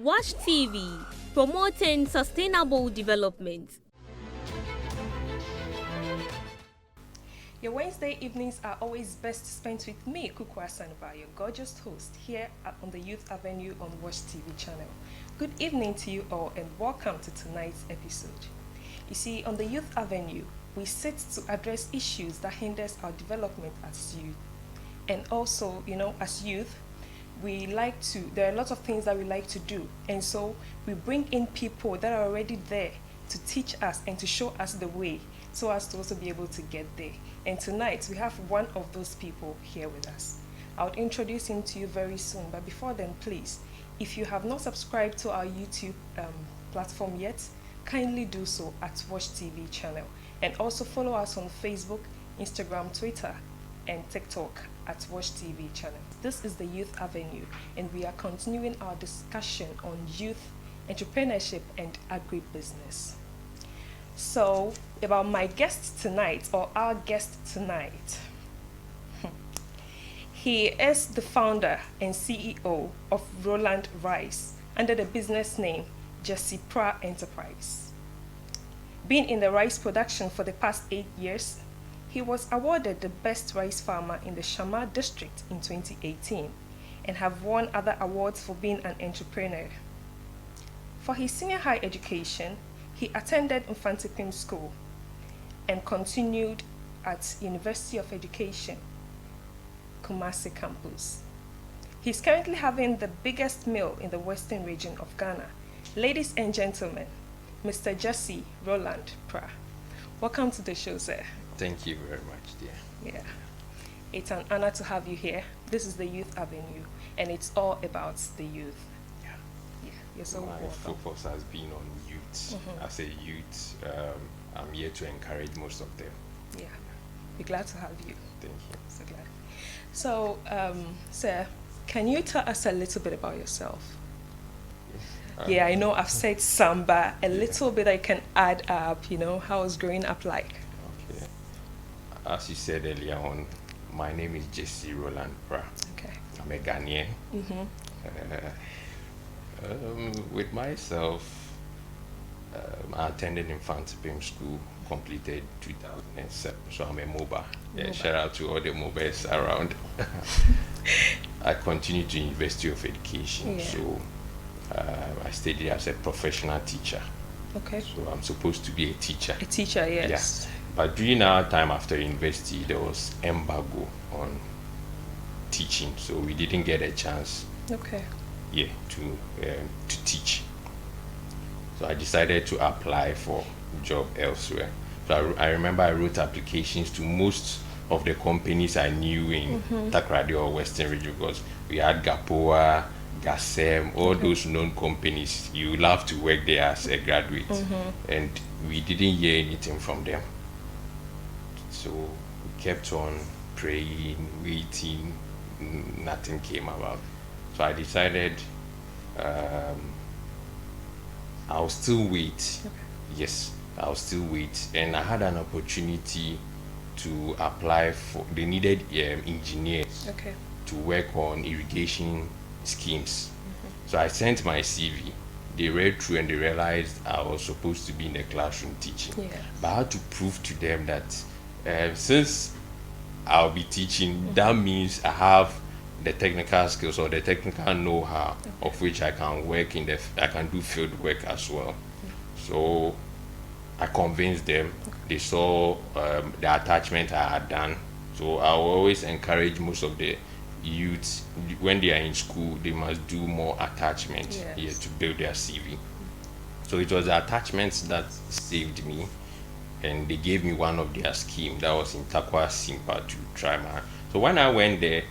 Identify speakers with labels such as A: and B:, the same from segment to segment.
A: Watch TV, promoting sustainable development.
B: Your Wednesday evenings are always best spent with me, Kuku Asanova, your gorgeous host, here on the Youth Avenue on Watch TV channel. Good evening to you all and welcome to tonight's episode. You see, on the Youth Avenue, we sit to address issues that hinders our development as youth. And also, as youth, there are a lot of things that we like to do. And so we bring in people that are already there to teach us and to show us the way so as to also be able to get there. And tonight, we have one of those people here with us. I'll introduce him to you very soon. But before then, please, if you have not subscribed to our YouTube platform yet, kindly do so at Watch TV channel. And also follow us on Facebook, Instagram, Twitter, and TikTok at Watch TV channel. This is the Youth Avenue, and we are continuing our discussion on youth, entrepreneurship, and agribusiness. So, about my guest tonight, or our guest tonight. He is the founder and CEO of Roland Prah under the business name Roland Prah Enterprise. Being in the rice production for the past 8 years, he was awarded the best rice farmer in the Shama district in 2018 and have won other awards for being an entrepreneur. For his senior high education, he attended Mfantipim School and continued at University of Education, Kumasi campus. He's currently having the biggest mill in the western region of Ghana. Ladies and gentlemen, Mr. Roland Prah. Welcome to the show, sir.
C: Thank you very much, dear.
B: Yeah, it's an honor to have you here. This is the Youth Avenue, and it's all about the youth. Yeah, you're so welcome.
C: My focus has been on youth. As a youth, I'm here to encourage most of them.
B: Yeah, we're glad to have you.
C: Thank you.
B: So glad. So, sir, can you tell us a little bit about yourself? Yeah, I know I've said some, but a little bit I can add up, how was growing up like?
C: Okay. As you said earlier on, my name is Roland Prah.
B: Okay.
C: I'm a Ghanaian. With myself, I attended Mfantipim School, completed 2007, so I'm a MOBA. Yeah, shout out to all the MOBAs around. I continued to University of Education, so I studied as a professional teacher.
B: Okay.
C: So I'm supposed to be a teacher.
B: A teacher, yes.
C: Yeah. But during our time after university, there was embargo on teaching, so we didn't get a chance.
B: Okay.
C: Yeah, to teach. So I decided to apply for a job elsewhere. So I remember I wrote applications to most of the companies I knew in Takrady or Western region, because we had Gapoa, Gasem, all those known companies. You love to work there as a graduate, and we didn't hear anything from them. So we kept on praying, waiting, nothing came about. So I decided I'll still wait.
B: Okay.
C: Yes, I'll still wait. And I had an opportunity to apply for, they needed engineers to work on irrigation schemes. So I sent my CV. They read through and they realized I was supposed to be in the classroom teaching.
B: Yeah.
C: But I had to prove to them that since I'll be teaching, that means I have the technical skills or the technical know-how of which I can work I can do field work as well. So I convinced them. They saw the attachment I had done. So I will always encourage most of the youths, when they are in school, they must do more attachment here to build their CV. So it was the attachments that saved me, and they gave me one of their schemes that was in Takwa Simpa to try my. So when I went there,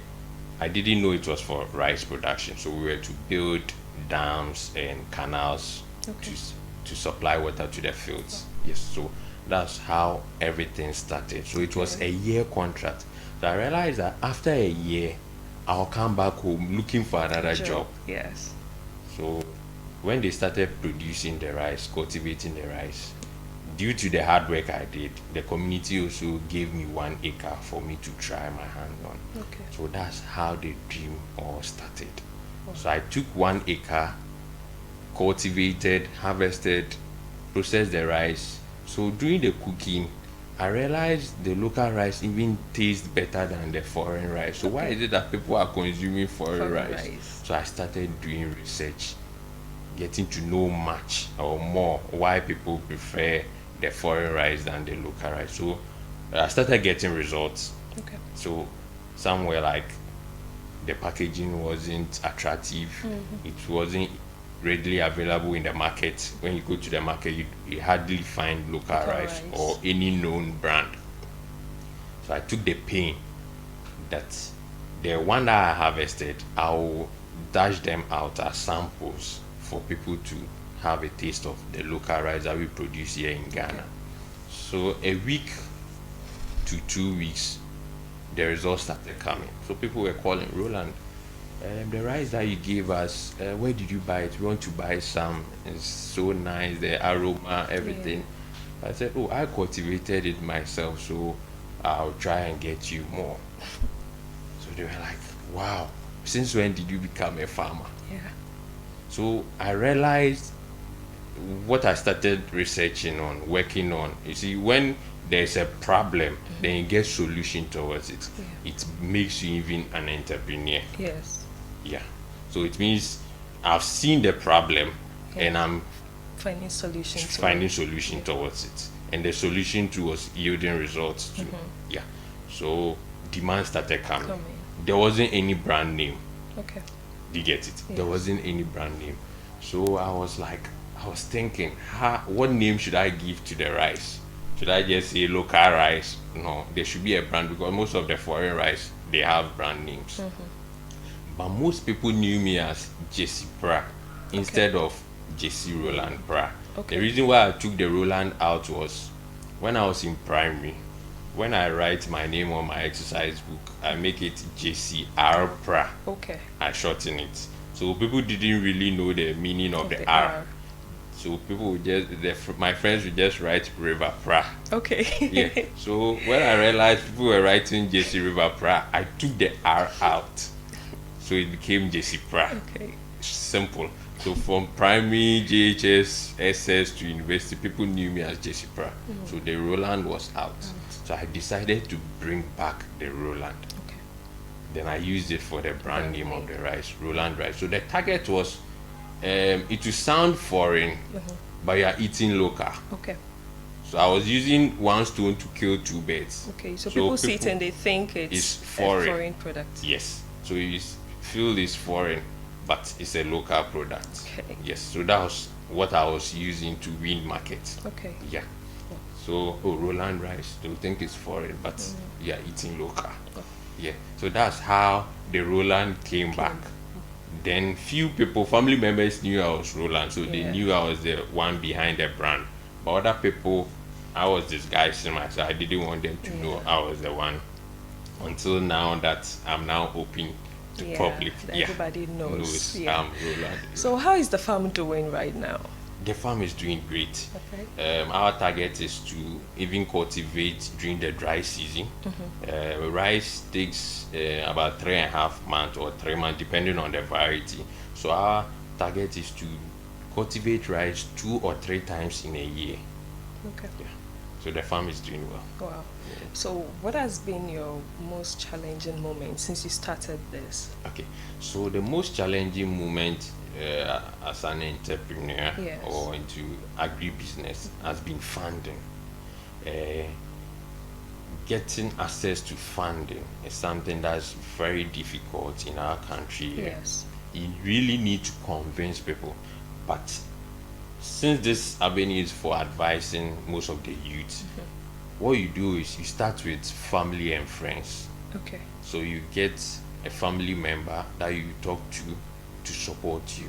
C: I didn't know it was for rice production. So we were to build dams and canals to supply water to the fields. Yes, so that's how everything started. So it was a year contract. So I realized that after a year, I'll come back home looking for another job.
B: Yes.
C: So when they started producing the rice, cultivating the rice, due to the hard work I did, the community also gave me 1 acre for me to try my hand on.
B: Okay.
C: So that's how the dream all started. So I took 1 acre cultivated, harvested, processed the rice. So during the cooking, I realized the local rice even tastes better than the foreign rice. So why is it that people are consuming foreign rice? So I started doing research, getting to know much or more why people prefer the foreign rice than the local rice. So I started getting results.
B: Okay.
C: So some were like the packaging wasn't attractive, it wasn't readily available in the market. When you go to the market, you hardly find local rice or any known brand. So I took the pain that the one that I harvested, I'll dash them out as samples for people to have a taste of the local rice that we produce here in Ghana. So a week to 2 weeks, the results started coming. So people were calling, Roland, the rice that you gave us, where did you buy it? We want to buy some. It's so nice, the aroma, everything. I said, oh, I cultivated it myself, so I'll try and get you more. So they were like, wow, since when did you become a farmer?
B: Yeah.
C: So I realized what I started researching on, working on. You see, when there's a problem, then you get solution towards it. It makes you even an entrepreneur.
B: Yes.
C: Yeah. So it means I've seen the problem and I'm
B: finding solutions.
C: Solution towards it. And the solution was yielding results too. Yeah. So demand started coming. There wasn't any brand name.
B: Okay.
C: You get it? There wasn't any brand name. So I was thinking, what name should I give to the rice? Should I just say local rice? No, there should be a brand, because most of the foreign rice, they have brand names. But most people knew me as Jesse Prah instead of Jesse Roland Prah. The reason why I took the Roland out was when I was in primary, when I write my name on my exercise book, I make it Jesse R. Prah.
B: Okay.
C: I shorten it. So people didn't really know the meaning of the R. So people would my friends would just write River Prah.
B: Okay.
C: Yeah. So when I realized people were writing Jesse River Prah, I took the R out. So it became Jesse Prah.
B: Okay.
C: Simple. So from primary, JHS, SS to university, people knew me as Jesse Prah. So the Roland was out. So I decided to bring back the Roland.
B: Okay.
C: Then I used it for the brand name of the rice, Roland rice. So the target was, it will sound foreign, but you are eating local.
B: Okay.
C: So I was using one stone to kill two birds.
B: Okay, so people see it and they think it's
C: foreign.
B: A foreign product.
C: Yes. So you feel it's foreign, but it's a local product.
B: Okay.
C: Yes. So that was what I was using to win markets.
B: Okay.
C: Yeah. So Roland rice, they'll think it's foreign, but you are eating local. Yeah. So that's how the Roland came back. Then few people, family members knew I was Roland, so they knew I was the one behind the brand. But other people, I was disguising myself. I didn't want them to know I was the one. Until now that I'm now open to public.
B: Everybody knows.
C: I'm Roland.
B: So how is the farm doing right now?
C: The farm is doing great.
B: Okay.
C: Our target is to even cultivate during the dry season. Rice takes about 3.5 months or 3 months, depending on the variety. So our target is to cultivate rice 2 or 3 times in a year.
B: Okay.
C: Yeah. So the farm is doing well.
B: Wow. So what has been your most challenging moment since you started this?
C: Okay. So the most challenging moment as an entrepreneur or into agribusiness has been funding. Getting access to funding is something that's very difficult in our country.
B: Yes.
C: You really need to convince people. But since this avenue is for advising most of the youth, what you do is you start with family and friends.
B: Okay.
C: So you get a family member that you talk to support you.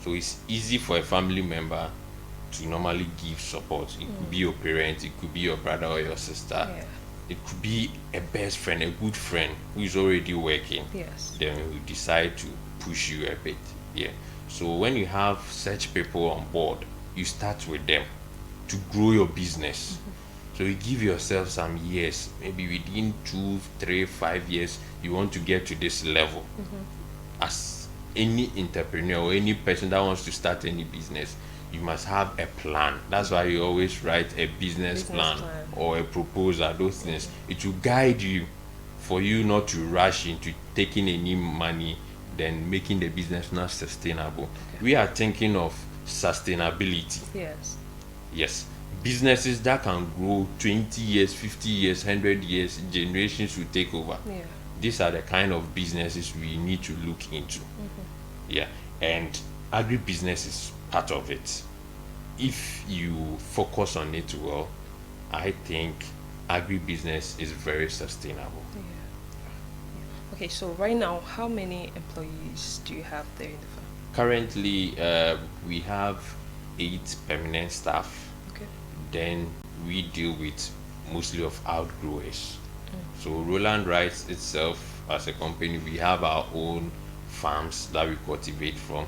C: So it's easy for a family member to normally give support. It could be your parent, it could be your brother or your sister. It could be a best friend, a good friend who is already working.
B: Yes.
C: Then we decide to push you a bit. Yeah. So when you have such people on board, you start with them to grow your business. So you give yourself some years, maybe within 2, 3, 5 years, you want to get to this level. As any entrepreneur or any person that wants to start any business, you must have a plan. That's why you always write a business plan or a proposal. Those things, it will guide you for you not to rush into taking any money, then making the business not sustainable. We are thinking of sustainability. Yes, businesses that can grow 20 years, 50 years, 100 years, generations will take over. These are the kind of businesses we need to look into. Yeah, and agribusiness is part of it. If you focus on it well, I think agribusiness is very sustainable.
B: Okay, so right now, how many employees do you have there in the farm?
C: Currently, we have 8 permanent staff.
B: Okay.
C: Then we deal with mostly of outgrowers. So Roland Rice itself, as a company, we have our own farms that we cultivate from.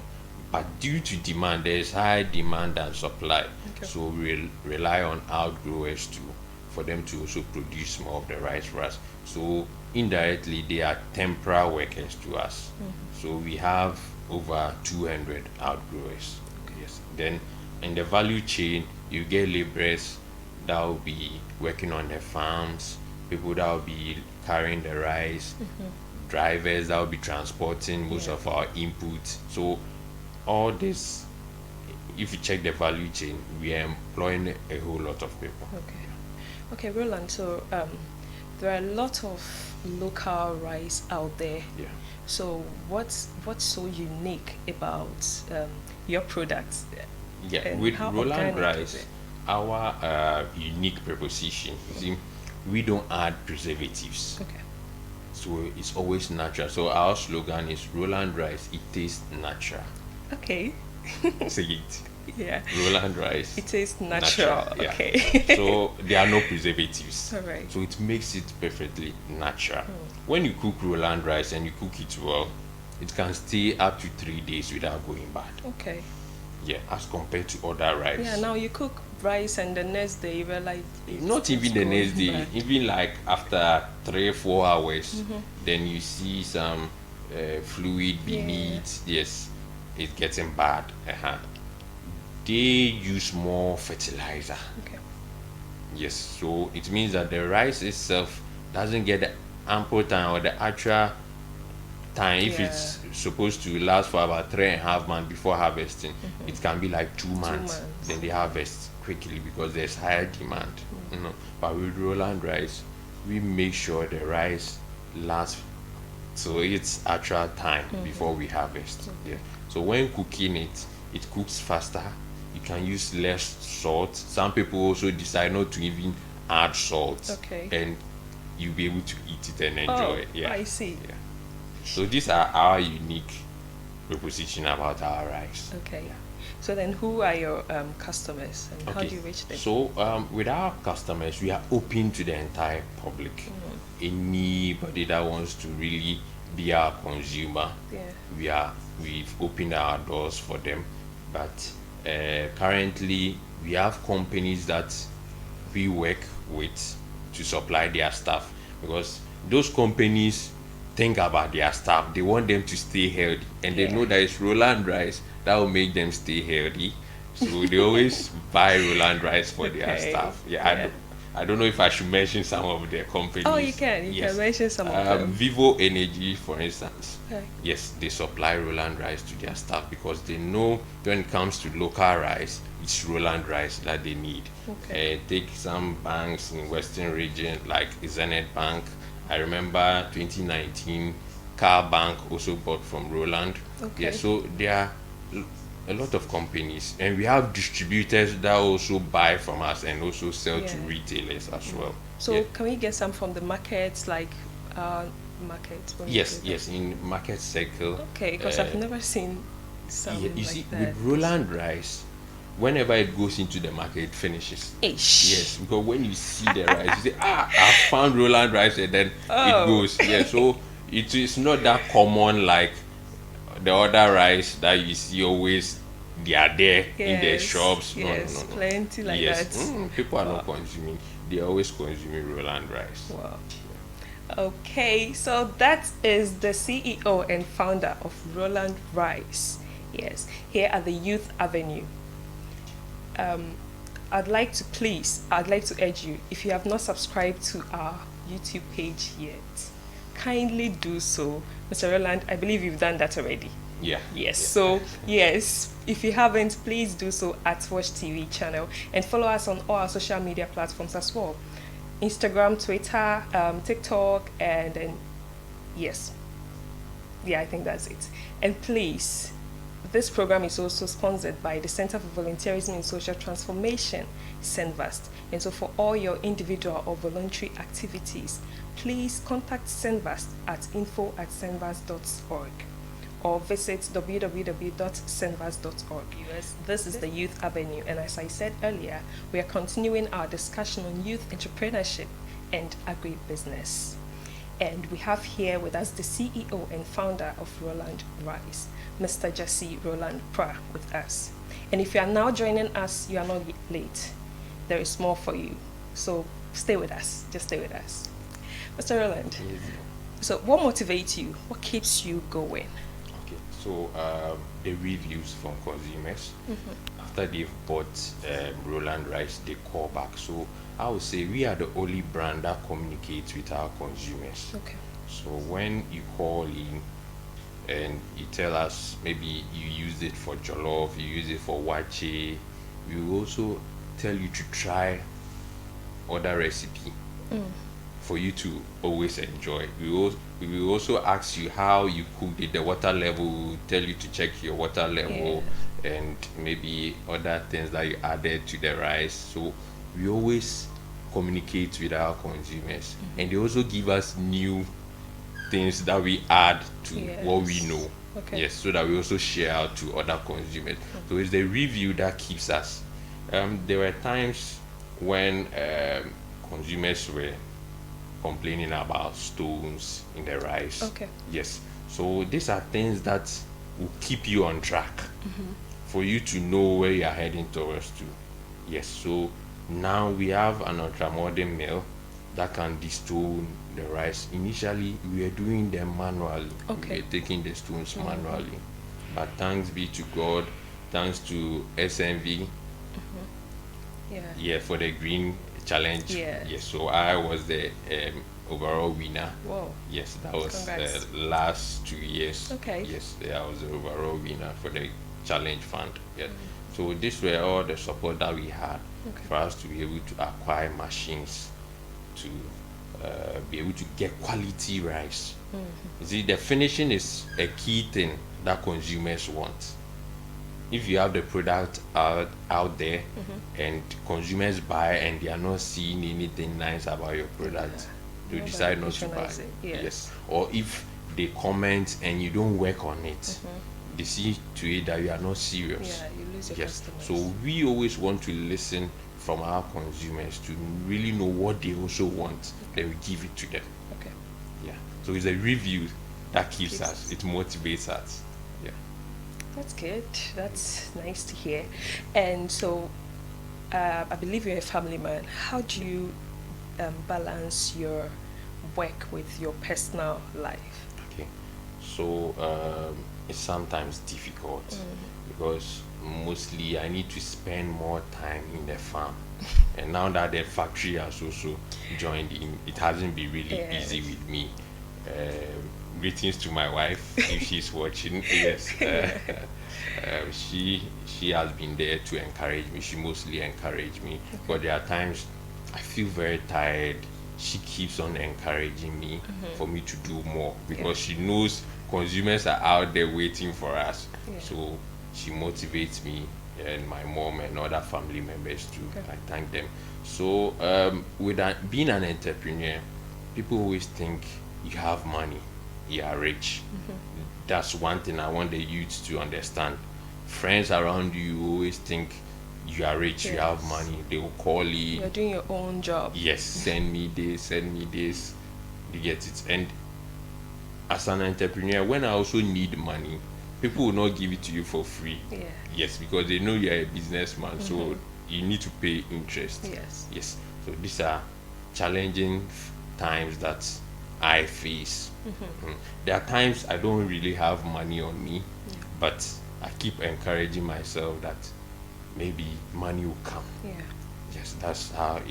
C: But due to demand, there is high demand and supply. So we rely on outgrowers for them to also produce more of the rice for us. So indirectly, they are temporary workers to us. So we have over 200 outgrowers. Yes. Then in the value chain, you get laborers that will be working on the farms, people that will be carrying the rice, drivers that will be transporting most of our inputs. So all this, if you check the value chain, we are employing a whole lot of people.
B: Okay, Roland, so there are a lot of local rice out there. So what's so unique about your products?
C: With Roland Rice, our unique proposition, you see, we don't add preservatives. So it's always natural. So our slogan is Roland Rice, it tastes natural. Say it. Roland Rice,
B: it tastes natural.
C: So there are no preservatives. So it makes it perfectly natural. When you cook Roland Rice and you cook it well, it can stay up to 3 days without going bad. As compared to other rice.
B: Now you cook rice and the next day you realize
C: not even the next day, even like after 3-4 hours, then you see some fluid beneath. Yes, it's getting bad. They use more fertilizer. Yes, so it means that the rice itself doesn't get the ample time or the actual time. If it's supposed to last for about 3.5 months before harvesting, it can be like 2 months. Then they harvest quickly because there's higher demand. But with Roland Rice, we make sure the rice lasts so it's actual time before we harvest. So when cooking it, it cooks faster. You can use less salt. Some people also decide not to even add salt, and you'll be able to eat it and enjoy it.
B: I see.
C: So these are our unique proposition about our rice.
B: So then who are your customers and how do you reach them?
C: So with our customers, we are open to the entire public. Anybody that wants to really be our consumer, we've opened our doors for them. But currently we have companies that we work with to supply their staff, because those companies think about their staff. They want them to stay healthy, and they know that it's Roland Rice that will make them stay healthy. So they always buy Roland Rice for their staff. I don't know if I should mention some of their companies.
B: You can mention some of them.
C: Vivo Energy, for instance. Yes, they supply Roland Rice to their staff because they know when it comes to local rice, it's Roland Rice that they need. Take some banks in Western region like Zenith Bank. I remember 2019, Car Bank also bought from Roland. So there are a lot of companies, and we have distributors that also buy from us and also sell to retailers as well.
B: So can we get some from the markets, like markets?
C: Yes, in Market Circle.
B: Because I've never seen some
C: you
B: like
C: see,
B: that.
C: with Roland Rice, whenever it goes into the market, it finishes. Yes, because when you see the rice, you say, I found Roland Rice, and then it goes. So it is not that common like the other rice that you see always. They are there in their shops. No.
B: Plenty like that.
C: People are not consuming. They are always consuming Roland Rice.
B: Okay, so that is the CEO and founder of Roland Rice. Yes, here at the Youth Avenue. Um, I'd like to urge you, if you have not subscribed to our YouTube page yet, kindly do so. Mr. Roland, I believe you've done that already.
C: Yeah.
B: Yes,
C: Yeah.
B: so yes, if you haven't, please do so at Watch TV channel and follow us on all our social media platforms as well. Instagram, Twitter, TikTok, and then yes, yeah, I think that's it. And please, this program is also sponsored by the Center for Volunteerism and Social Transformation, CENVAST. And so for all your individual or voluntary activities, please contact CENVAST at info@cenvast.org or visit www.cenvast.org. Yes, this is the Youth Avenue, and as I said earlier, we are continuing our discussion on youth entrepreneurship and agribusiness. And we have here with us the CEO and founder of Roland Rice, Mr. Jesse Roland Prah, with us. And if you are now joining us, you are not late. There is more for you. So stay with us. Just stay with us. Mr. Roland,
C: Yes.
B: so what motivates you? What keeps you going?
C: Okay, so the reviews from consumers after they've bought Roland Rice, they call back. So I would say we are the only brand that communicates with our consumers.
B: Okay.
C: So when you call in and you tell us maybe you use it for jollof, you use it for wache, we will also tell you to try other recipe for you to always enjoy. We will also ask you how you cooked it, the water level. We will tell you to check your water level and maybe other things that you added to the rice. So we always communicate with our consumers, and they also give us new things that we add to what we know.
B: Okay.
C: Yes, so that we also share out to other consumers. So it's the review that keeps us. There were times when consumers were complaining about stones in the rice.
B: Okay.
C: Yes. So these are things that will keep you on track for you to know where you are heading towards to. Yes. So now we have an ultramodern mill that can destone the rice. Initially, we were doing them manually.
B: Okay.
C: We were taking the stones manually. But thanks be to God, thanks to SMV,
B: Yeah.
C: for the green challenge.
B: Yes.
C: Yes, so I was the overall winner.
B: Whoa.
C: Yes, that was
B: Congrats.
C: last 2 years.
B: Okay.
C: Yes, I was the overall winner for the challenge fund. Yeah. So these were all the support that we had for us to be able to acquire machines to be able to get quality rice. You see, the finishing is a key thing that consumers want. If you have the product out there and consumers buy and they are not seeing anything nice about your product, they
B: Nobody
C: decide not to buy.
B: patronize it.
C: Yes. Or if they comment and you don't work on it, they see to it that you are not serious.
B: Yeah, you lose your
C: Yes.
B: customers.
C: So we always want to listen from our consumers to really know what they also want. Then we give it to them.
B: Okay.
C: Yeah. So it's a review that keeps
B: Keeps
C: us. It motivates us. Yeah.
B: That's good. That's nice to hear. And so, I believe you're a family man. How do you balance your work with your personal life?
C: Okay. So it's sometimes difficult because mostly I need to spend more time in the farm. And now that the factory has also joined in, it hasn't been really
B: Yes.
C: easy with me. Greetings to my wife if she's watching. Yes, she has been there to encourage me. She mostly encouraged me, but there are times I feel very tired. She keeps on encouraging me for me to do more because she knows consumers are out there waiting for us.
B: Yeah.
C: So she motivates me and my mom and other family members too.
B: Okay.
C: I thank them. So with being an entrepreneur, people always think you have money, you are rich. That's one thing I want the youth to understand. Friends around you always think you are rich, you have
B: Yes.
C: money. They will call you.
B: You're doing your own job.
C: Yes, send me this. You get it. And as an entrepreneur, when I also need money, people will not give it to you for free.
B: Yeah.
C: Yes, because they know you're a businessman, so you need to pay interest.
B: Yes.
C: Yes. So these are challenging times that I face. There are times I don't really have money on me, but I keep encouraging myself that maybe money will come.
B: Yeah.
C: Yes, that's how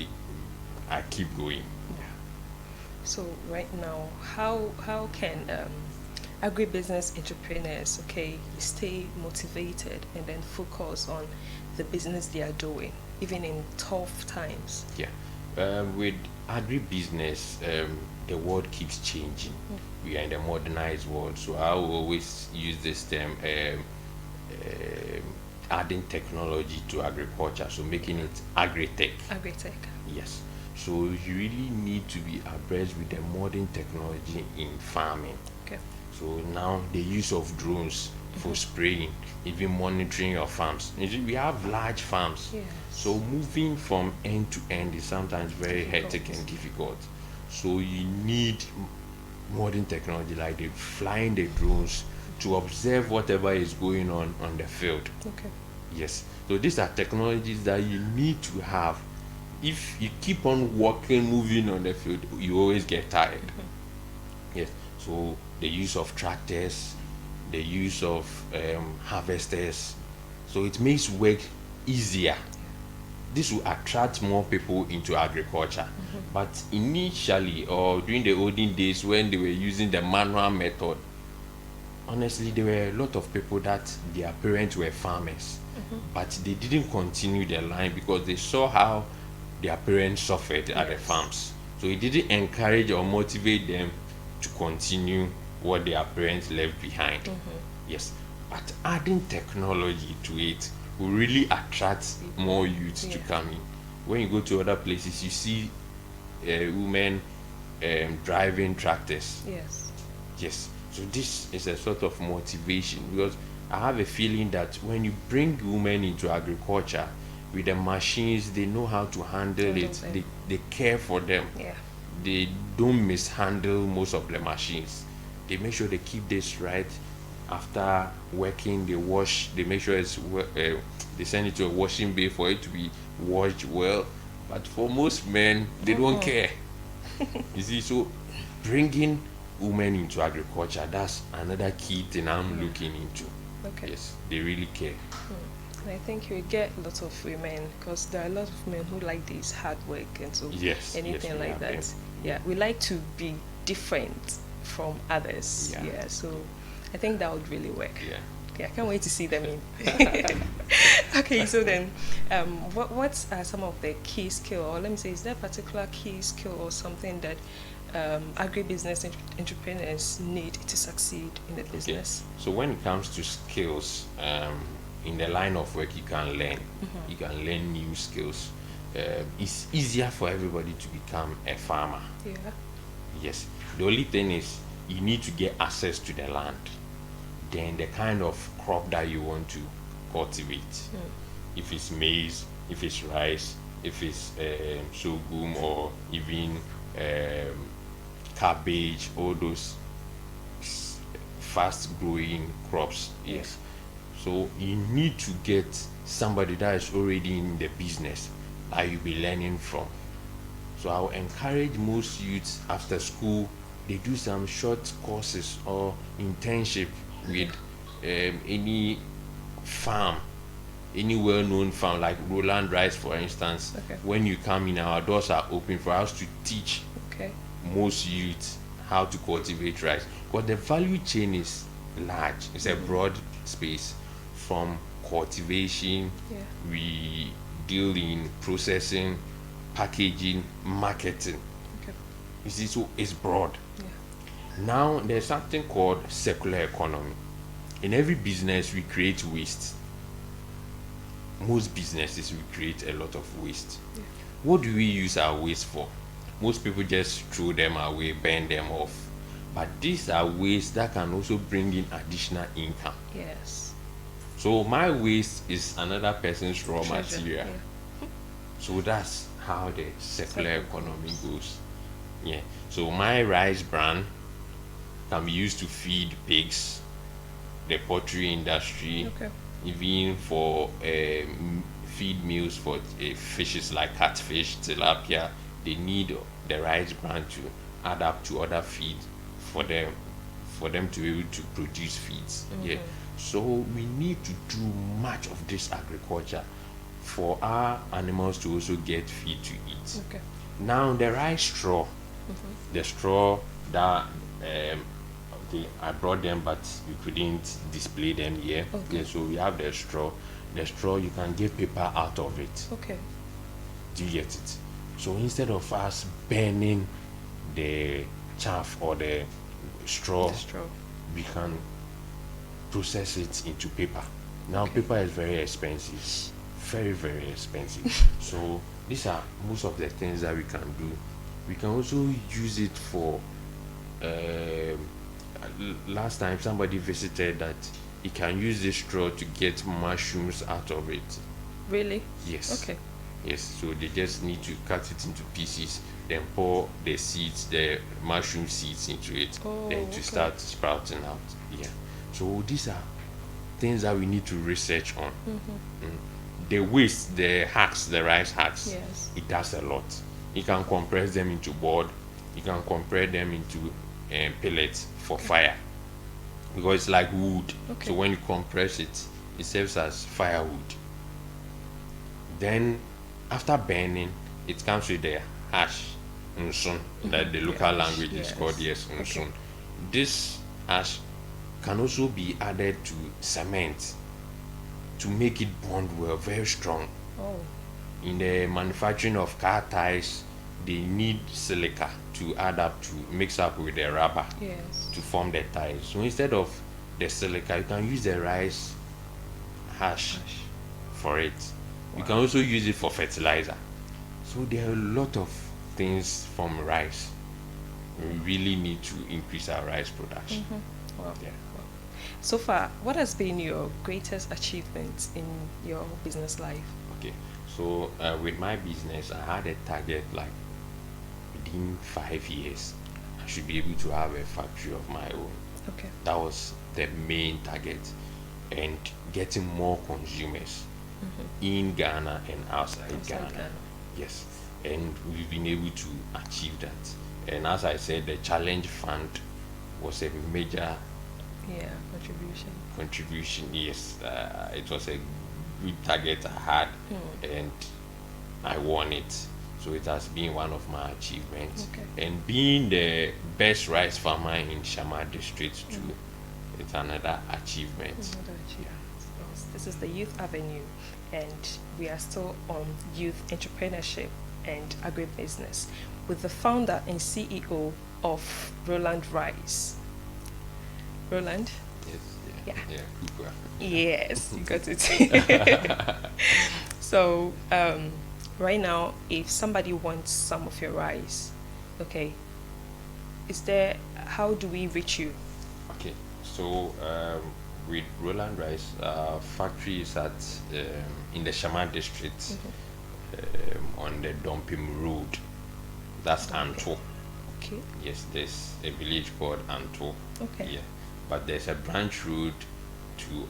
C: I keep going.
B: So right now, how can agribusiness entrepreneurs, okay, stay motivated and then focus on the business they are doing, even in tough times?
C: Yeah. With agribusiness, the world keeps changing. We are in the modernized world, so I will always use this term, adding technology to agriculture, so making it agri-tech.
B: Agri-tech.
C: Yes. So you really need to be abreast with the modern technology in farming.
B: Okay.
C: So now the use of drones for spraying, even monitoring your farms. You see, we have large farms.
B: Yes.
C: So moving from end to end is sometimes very hectic and difficult. So you need modern technology like the flying the drones to observe whatever is going on the field.
B: Okay.
C: Yes. So these are technologies that you need to have. If you keep on walking, moving on the field, you always get tired. Yes. So the use of tractors, the use of harvesters, so it makes work easier. This will attract more people into agriculture. But initially, or during the olden days when they were using the manual method, honestly, there were a lot of people that their parents were farmers, but they didn't continue their line because they saw how their parents suffered at the farms. So it didn't encourage or motivate them to continue what their parents left behind. Yes, but adding technology to it will really attract more youths to come in. When you go to other places, you see women driving tractors.
B: Yes.
C: Yes. So this is a sort of motivation, because I have a feeling that when you bring women into agriculture with the machines, they know how to handle it. They care for them.
B: Yeah.
C: They don't mishandle most of the machines. They make sure they keep this right. After working, they wash. They make sure they send it to a washing bay for it to be washed well. But for most men, they don't care. You see, so bringing women into agriculture, that's another key thing I'm looking into.
B: Okay.
C: Yes, they really care.
B: And I think you get lots of women, because there are a lot of men who like this hard work and so anything
C: we
B: like
C: have
B: that.
C: them.
B: Yeah, we like to be different from others.
C: Yeah.
B: So I think that would really work.
C: Yeah.
B: I can't wait to see them in. Okay, so then, what are some of the key skill, or let me say, is there a particular key skill or something that agribusiness entrepreneurs need to succeed in the business?
C: So when it comes to skills, in the line of work, you can learn. You can learn new skills. It's easier for everybody to become a farmer.
B: Yeah.
C: Yes. The only thing is you need to get access to the land. Then the kind of crop that you want to cultivate. If it's maize, if it's rice, if it's sorghum, or even cabbage, all those fast growing crops. Yes. So you need to get somebody that is already in the business that you'll be learning from. So I will encourage most youths after school, they do some short courses or internship with any farm, any well-known farm like Roland Rice, for instance.
B: Okay.
C: When you come in, our doors are open for us to teach most youths how to cultivate rice. But the value chain is large. It's a broad space. From cultivation, we deal in processing, packaging, marketing. You see, so it's broad. Now there's something called circular economy. In every business, we create waste. Most businesses, we create a lot of waste. What do we use our waste for? Most people just throw them away, burn them off. But these are waste that can also bring in additional income.
B: Yes.
C: So my waste is another person's raw
B: Treasure,
C: material. So that's how the circular economy goes. Yeah. So my rice bran can be used to feed pigs, the poultry industry, even for feed meals for fishes like catfish, tilapia. They need the rice bran to add up to other feed for them to be able to produce feeds. Yeah. So we need to do much of this agriculture for our animals to also get feed to eat.
B: Okay.
C: Now the rice straw, the straw that I brought them, but we couldn't display them here.
B: Okay.
C: Yeah, so we have the straw. The straw, you can get paper out of it.
B: Okay.
C: Do you get it? So instead of us burning the chaff or the straw, we can process it into paper. Now paper is very expensive, very, very expensive. So these are most of the things that we can do. We can also use it for last time somebody visited that he can use this straw to get mushrooms out of it.
B: Really?
C: Yes.
B: Okay.
C: Yes, so they just need to cut it into pieces, then pour the seeds, the mushroom seeds into it, then to start sprouting out. Yeah. So these are things that we need to research on. The waste, the hacks, the rice hacks,
B: Yes.
C: it does a lot. You can compress them into board, you can compress them into pellets for fire, because it's like wood.
B: Okay.
C: So when you compress it, it serves as firewood. Then after burning, it comes with the ash, unsun, that the local language is called unsun. This ash can also be added to cement to make it bond well, very strong. In the manufacturing of car tires, they need silica to add up to mix up with the rubber to form the tires. So instead of the silica, you can use the rice ash for it. You can also use it for fertilizer. So there are a lot of things from rice. We really need to increase our rice production.
B: Wow.
C: Yeah.
B: So far, what has been your greatest achievement in your business life?
C: Okay. So with my business, I had a target like within 5 years, I should be able to have a factory of my own.
B: Okay.
C: That was the main target, and getting more consumers in Ghana and outside Ghana. Yes, and we've been able to achieve that. And as I said, the challenge fund was a major contribution. Yes, it was a good target I had, and I won it. So it has been one of my achievements. And being the best rice farmer in Shama district too, it's another achievement.
B: This is the Youth Avenue, and we are still on youth entrepreneurship and agribusiness with the founder and CEO of Roland Rice. Roland?
C: Yes. Yeah. Kukwa.
B: Yes, you got it. So, right now, if somebody wants some of your rice, okay, how do we reach you?
C: Okay, so with Roland Rice, factory is at in the Shama district, on the Dompim Road. That's Anto.
B: Okay.
C: Yes, there's a village called Anto.
B: Okay.
C: Yeah, but there's a branch road to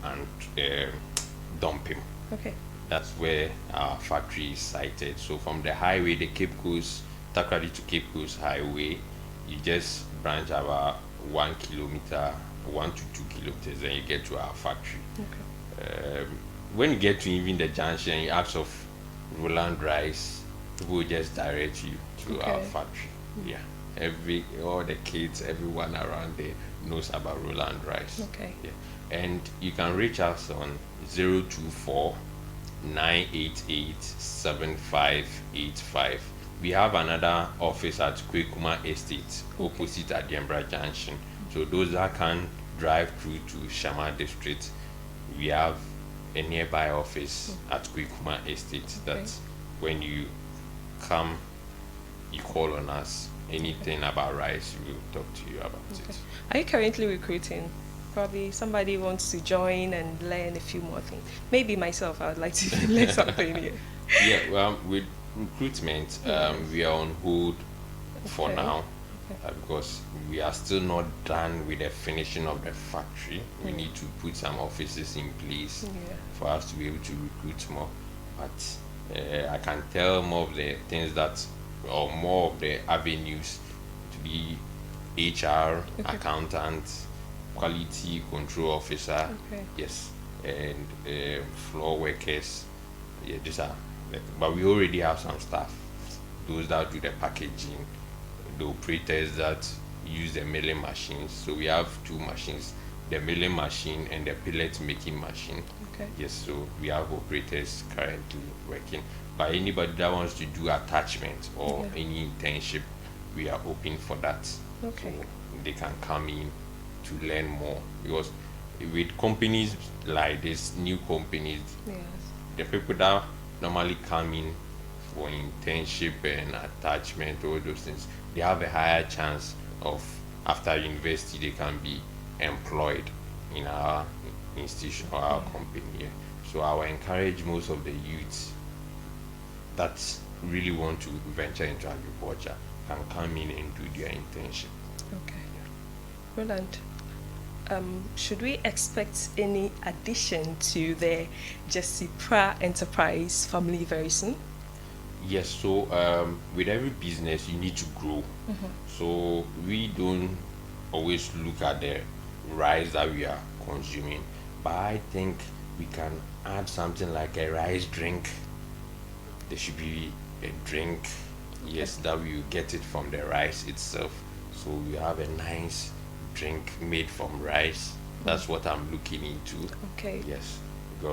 C: Dompim.
B: Okay.
C: That's where our factory is sited. So from the highway, the Cape Coast, Takrady to Cape Coast Highway, you just branch about 1 kilometer, 1 to 2 kilometers, and you get to our factory.
B: Okay.
C: When you get to even the junction, you ask of Roland Rice, people will just direct you to our factory. Yeah, all the kids, everyone around there knows about Roland Rice.
B: Okay.
C: Yeah, and you can reach us on 024 988 7585. We have another office at Kwekuma Estate, opposite at Diembra Junction. So those that can drive through to Shama District, we have a nearby office at Kwekuma Estate. That when you come, you call on us. Anything about rice, we'll talk to you about it.
B: Are you currently recruiting? Probably somebody wants to join and learn a few more things. Maybe myself, I would like to learn something here.
C: Yeah, well, with recruitment, we are on hold for now because we are still not done with the finishing of the factory. We need to put some offices in place for us to be able to recruit more. But I can tell more of the things or more of the avenues to be HR, accountant, quality control officer, yes, and floor workers. Yeah, these are. But we already have some staff. Those that do the packaging, the operators that use the milling machines. So we have two machines, the milling machine and the pellet making machine. Yes, so we have operators currently working. But anybody that wants to do attachment or any internship, we are open for that. So they can come in to learn more, because with companies like this, new companies, the people that normally come in for internship and attachment, all those things, they have a higher chance of, after university, they can be employed in our institution or our company. So I will encourage most of the youths that really want to venture into agriculture can come in and do their internship.
B: Roland, should we expect any addition to the Jesse Prah Enterprise family very soon?
C: Yes, so with every business you need to grow. So we don't always look at the rice that we are consuming, but I think we can add something like a rice drink. There should be a drink, yes, that we get it from the rice itself. So we have a nice drink made from rice. That's what I'm looking into. Yes.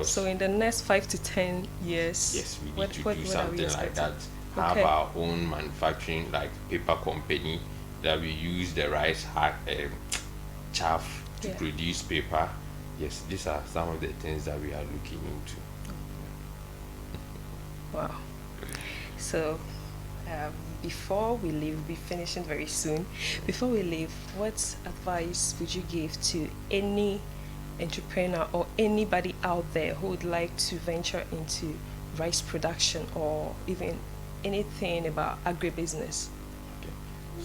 B: So in the next 5 to 10 years,
C: yes, we need to do something like that. Have our own manufacturing, like paper company, that we use the rice chaff to produce paper. Yes, these are some of the things that we are looking into.
B: Wow. So before we leave, we'll be finishing very soon. Before we leave, what advice would you give to any entrepreneur or anybody out there who would like to venture into rice production or even anything about agribusiness?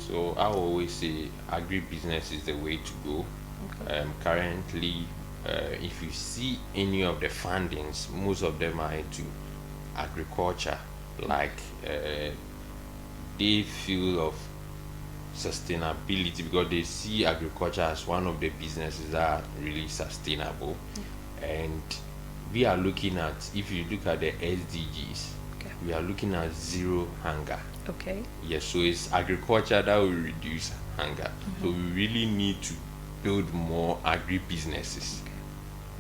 C: So I always say agribusiness is the way to go. Currently, if you see any of the fundings, most of them are into agriculture, like they feel of sustainability because they see agriculture as one of the businesses that are really sustainable. And we are looking at, if you look at the SDGs, we are looking at zero hunger. Yes, so it's agriculture that will reduce hunger. So we really need to build more agribusinesses.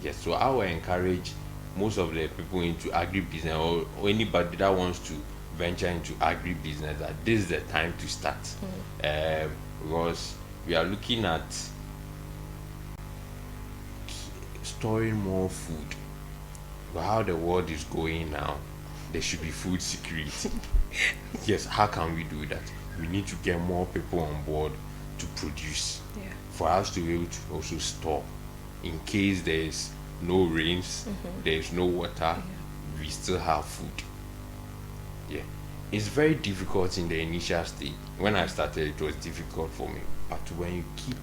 C: Yes, so I will encourage most of the people into agribusiness, or anybody that wants to venture into agribusiness, that this is the time to start. Because we are looking at storing more food. But how the world is going now, there should be food security. Yes, how can we do that? We need to get more people on board to produce, for us to be able to also store in case there's no rains, there's no water, we still have food. It's very difficult in the initial stage. When I started, it was difficult for me, but when you keep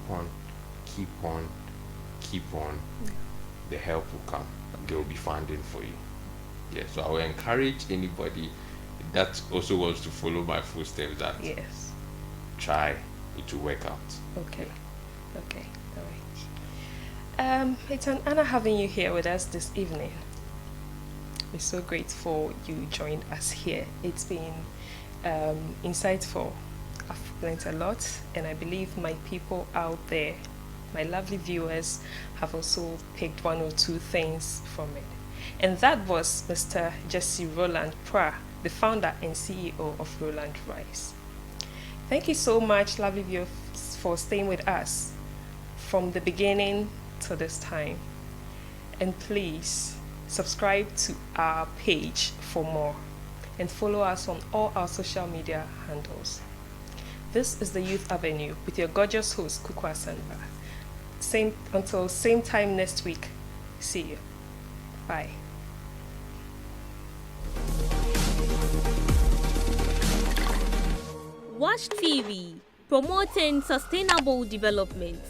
C: on, the help will come. There will be funding for you. So I will encourage anybody that also wants to follow my footsteps that try it to work out.
B: All right. It's an honor having you here with us this evening. We're so grateful you joined us here. It's been insightful. I've learned a lot, and I believe my people out there, my lovely viewers, have also picked one or two things from it. And that was Mr. Jesse Roland Prah, the founder and CEO of Roland Rice. Thank you so much, lovely viewers, for staying with us from the beginning to this time. And please subscribe to our page for more and follow us on all our social media handles. This is the Youth Avenue with your gorgeous host, Kukwa Sanba. Until same time next week. See you. Bye.
A: Watch TV, promoting sustainable development.